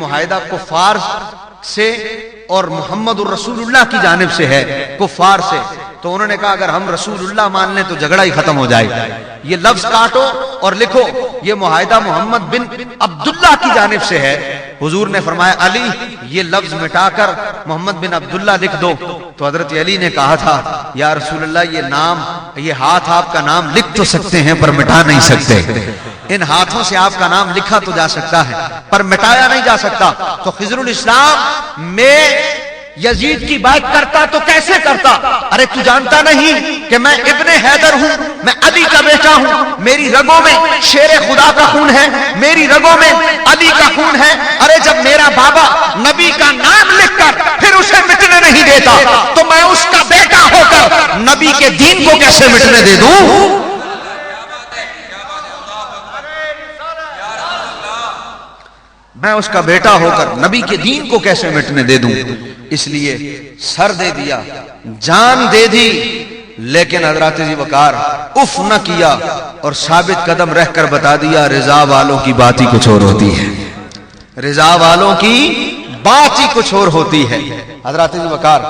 معاہدہ کفار سے اور محمد الرسول کی جانب سے ہے، کفار سے. تو انہوں نے کہا اگر ہم رسول اللہ مان لیں تو جھگڑا ہی ختم ہو جائے. یہ لفظ کاٹو اور لکھو یہ معاہدہ محمد بن عبداللہ کی جانب سے ہے. حضور نے فرمایا علی یہ لفظ مٹا کر محمد بن عبداللہ لکھ دو. تو حضرت علی نے کہا تھا یا رسول اللہ یہ نام، یہ ہاتھ آپ کا نام لکھ تو سکتے ہیں پر مٹا نہیں سکتے. ان ہاتھوں سے آپ کا نام لکھا تو جا سکتا ہے پر مٹایا نہیں جا سکتا. تو خضر الاسلام میں یزید کی بات کرتا تو کیسے کرتا؟ ارے تو جانتا نہیں کہ میں ابن حیدر ہوں، میں علی کا بیٹا ہوں، میری رگوں میں شیر خدا کا خون ہے، میری رگوں میں علی کا خون ہے. ارے جب میرا بابا نبی کا نام لکھ کر پھر اسے مٹنے نہیں دیتا تو میں اس کا بیٹا ہو کر نبی کے دین کو کیسے مٹنے دے دوں؟ میں اس کا بیٹا ہو کر نبی کے دین کو کیسے مٹنے دے دوں؟ اس لیے سر دے دیا، جان دے دی، لیکن حضرات ذی وقار اف نہ کیا اور ثابت قدم رہ کر بتا دیا رضا والوں کی بات ہی کچھ اور ہوتی ہے، رضا والوں کی بات ہی کچھ اور ہوتی ہے. حضرات ذی وقار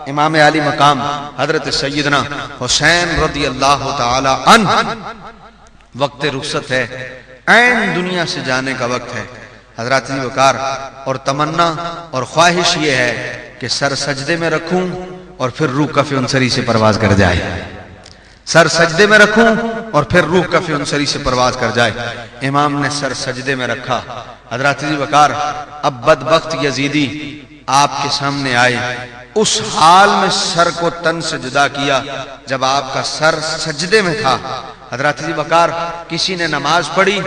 امام علی مقام حضرت سیدنا حسین رضی اللہ تعالی عنہ، وقت رخصت ہے، عین دنیا سے جانے کا وقت ہے. حضرات ذی وقار اور تمنا اور خواہش یہ ہے کہ سر سجدے میں رکھوں اور پھر روح کف انصری سے پرواز کر جائے. سر سجدے میں رکھوں اور پھر روح کف انصری سے پرواز کر جائے. امام نے سر سجدے میں رکھا. حضرات ذی وقار اب بدبخت یزیدی آپ کے سامنے آئے، اس حال میں سر کو تن سے جدا کیا جب آپ کا سر سجدے میں تھا. حضرات ذی وقار کسی نے نماز پڑھی،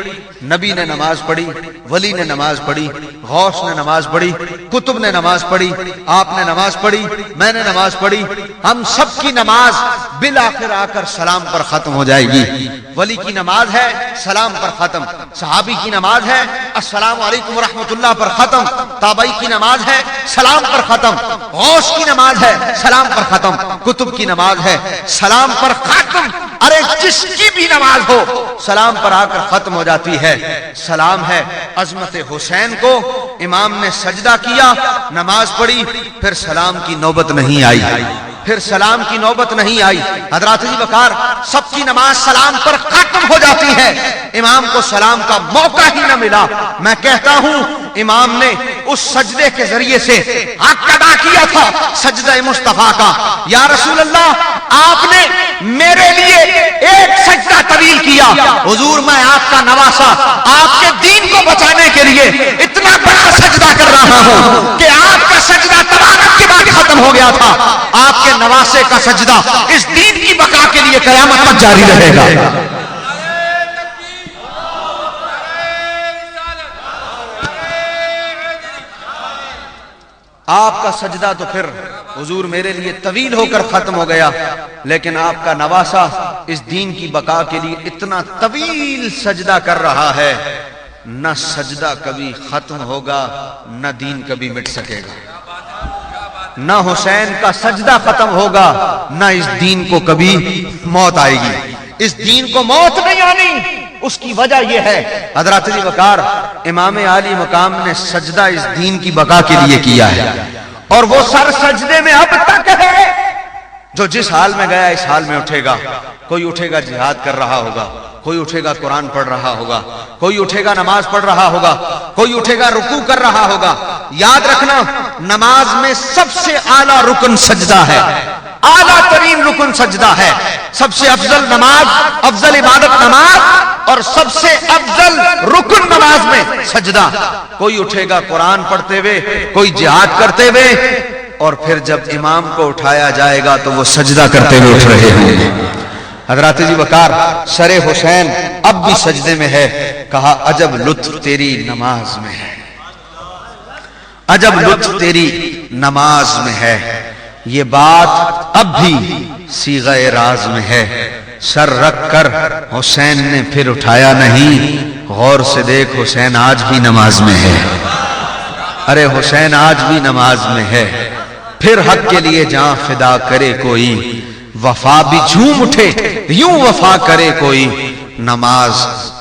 نبی نے نماز پڑھی، ولی نے نماز پڑھی، غوث نے نماز پڑھی، کتب نے نماز پڑھی، آپ نے نماز پڑھی، میں نے نماز پڑھی. ہم سب کی نماز بالآخر آ کر سلام پر ختم ہو جائے گی. ولی کی نماز ہے سلام پر ختم، صحابی کی نماز ہے السلام علیکم ورحمۃ اللہ پر ختم، تابعی کی نماز ہے سلام پر ختم، غوث کی نماز ہے سلام پر ختم، کتب کی نماز ہے سلام پر ختم. ارے جس کی بھی نماز ہو سلام پر آ کر ختم ہو جاتی ہے. سلام ہے عظمت حسین کو. امام نے سجدہ کیا، نماز پڑھی، پھر سلام کی نوبت نہیں آئی، پھر سلام کی نوبت نہیں آئی. حضرات ذی وقار سب کی نماز سلام پر ختم ہو جاتی ہے، امام کو سلام کا موقع ہی نہ ملا. میں کہتا ہوں امام نے اس سجدے کے ذریعے سے حق ادا کیا تھا، سجدہ مصطفیٰ کا. یا رسول اللہ آپ نے میرے لیے ایک سجدہ طویل کیا. حضور میں آپ کا نواسا آپ کے دین کو بچانے کے لیے اتنا بڑا سجدہ کر رہا ہوں کہ آپ کا سجدہ تبارک کے بعد ختم ہو گیا تھا. آپ کے نواسے کا سجدہ اس دین کی بقا کے لیے قیامت تک جاری رہے گا. آپ کا سجدہ تو پھر حضور میرے لیے طویل ہو کر ختم ہو گیا، لیکن آپ کا نواسا اس دین کی بقا کے لیے اتنا طویل سجدہ کر رہا ہے، نہ سجدہ کبھی ختم ہوگا نہ دین کبھی مٹ سکے گا. نہ حسین کا سجدہ ختم ہوگا نہ اس دین کو کبھی موت آئے گی. اس دین کو موت نہیں آنی. اس کی وجہ یہ ہے حضرات ذی وقار امام عالی مقام نے سجدہ اس دین کی بقا کے لیے کیا ہے، اور وہ سر سجدے میں اب تک ہے. جو جس حال میں گیا اس حال میں اٹھے گا. کوئی اٹھے گا جہاد کر رہا ہوگا، کوئی اٹھے گا قرآن پڑھ رہا ہوگا، کوئی اٹھے گا نماز پڑھ رہا ہوگا، کوئی اٹھے گا رکوع کر رہا ہوگا. یاد رکھنا نماز میں سب سے اعلیٰ رکن سجدہ ہے، اعلیٰ ترین رکن سجدہ ہے. سب سے افضل نماز، افضل عبادت نماز، اور سب سے افضل رکن نماز میں سجدہ. کوئی اٹھے گا قرآن پڑھتے ہوئے، کوئی جہاد کرتے ہوئے، اور پھر جب امام کو اٹھایا جائے گا تو وہ سجدہ کرتے ہوئے اٹھ رہے ہوں گے. حضرات ذی وقار سر حسین اب بھی سجدے میں ہے. کہا عجب لطف تیری نماز میں ہے، عجب لطف تیری نماز میں ہے. یہ بات اب بھی صیغہ راز میں ہے. سر رکھ کر حسین نے پھر اٹھایا نہیں. غور سے دیکھ حسین آج بھی نماز میں ہے. ارے حسین آج بھی نماز میں ہے. پھر حق کے لیے جاں فدا کرے کوئی، وفا بھی جھوم اٹھے یوں وفا کرے کوئی. نماز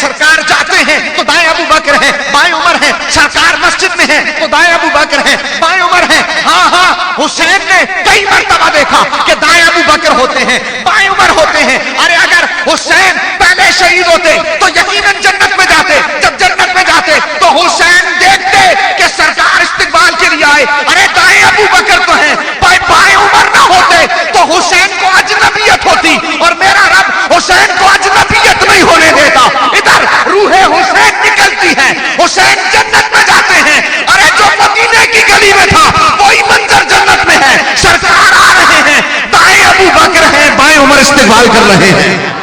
سرکار جاتے ہیں تو دائیں ابو بکر ہیں، بائیں عمر ہے، سرکار مسجد میں ہے تو دائیں ابو بکر ہیں، بائیں عمر ہے۔ ہاں ہاں، حسین نے کئی مرتبہ دیکھا کہ دائیں ابو بکر ہوتے ہیں، بائیں عمر ہوتے ہیں۔ ارے اگر حسین پہلے شہید ہوتے تو یقیناً جنت میں جاتے، جب جنت میں جاتے تو حسین دیکھتے کہ سرکار استقبال کے لیے آئے، ارے دائیں ابو بکر تو ہیں، بائیں عمر نہ ہوتے تو حسین کو اجنبیت ہوتی، اور میرا رب حسین کو اجنبیت نہیں ہونے دیتا۔ ادھر روح حسین نکلتی ہے، حسین جنت میں جاتے ہیں۔ ارے جو مدینے کی گلی میں تھا وہی منظر جنت میں ہے، سرکار آ رہے ہیں، دائیں ابو بکر ہیں، بائیں عمر استقبال کر رہے ہیں۔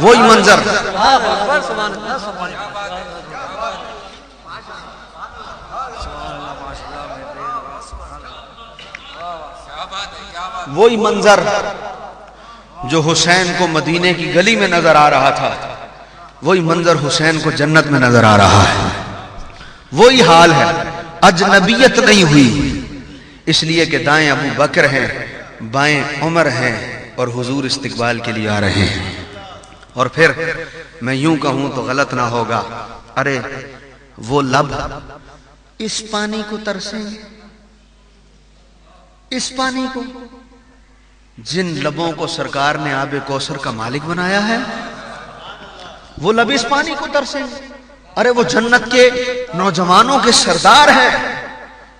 وہی منظر وہی منظر جو حسین کو مدینے کی گلی میں نظر آ رہا تھا، وہی منظر حسین کو جنت میں نظر آ رہا ہے۔ وہی حال ہے، اجنبیت نہیں ہوئی، اس لیے کہ دائیں ابو بکر ہیں، بائیں عمر ہیں، اور حضور استقبال کے لیے آ رہے ہیں۔ اور پھر میں یوں کہوں تو غلط نہ ہوگا، ارے وہ لب اس پانی کو ترسیں، اس پانی کو جن لبوں کو سرکار نے آب کوثر کا مالک بنایا ہے، وہ لب اس پانی کو ترسیں۔ ارے وہ جنت کے نوجوانوں کے سردار ہیں،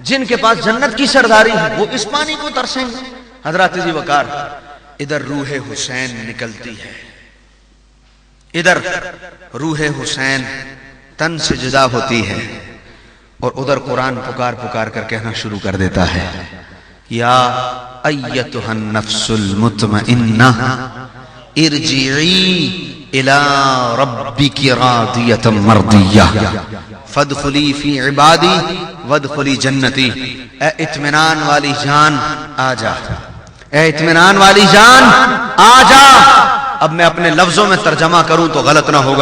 جن کے پاس جنت کی سرداری ہے، وہ اس پانی کو ترسیں۔ حضرات جی وقار، ادھر روح حسین نکلتی ہے، ادھر روح حسین تن سے جدا ہوتی ہے، اور ادھر قرآن پکار پکار کر کہنا شروع کر دیتا ہے، یا ایتھا النفس المطمئنہ ارجعی الی ربک راضیۃ مرضیہ فادخلی فی عبادی وادخلی جنتی۔ اے اطمینان والی جان آ جا، اے اطمینان والی جان آ جا۔ اب میں اپنے لفظوں میں ترجمہ کروں تو غلط نہ ہوگا۔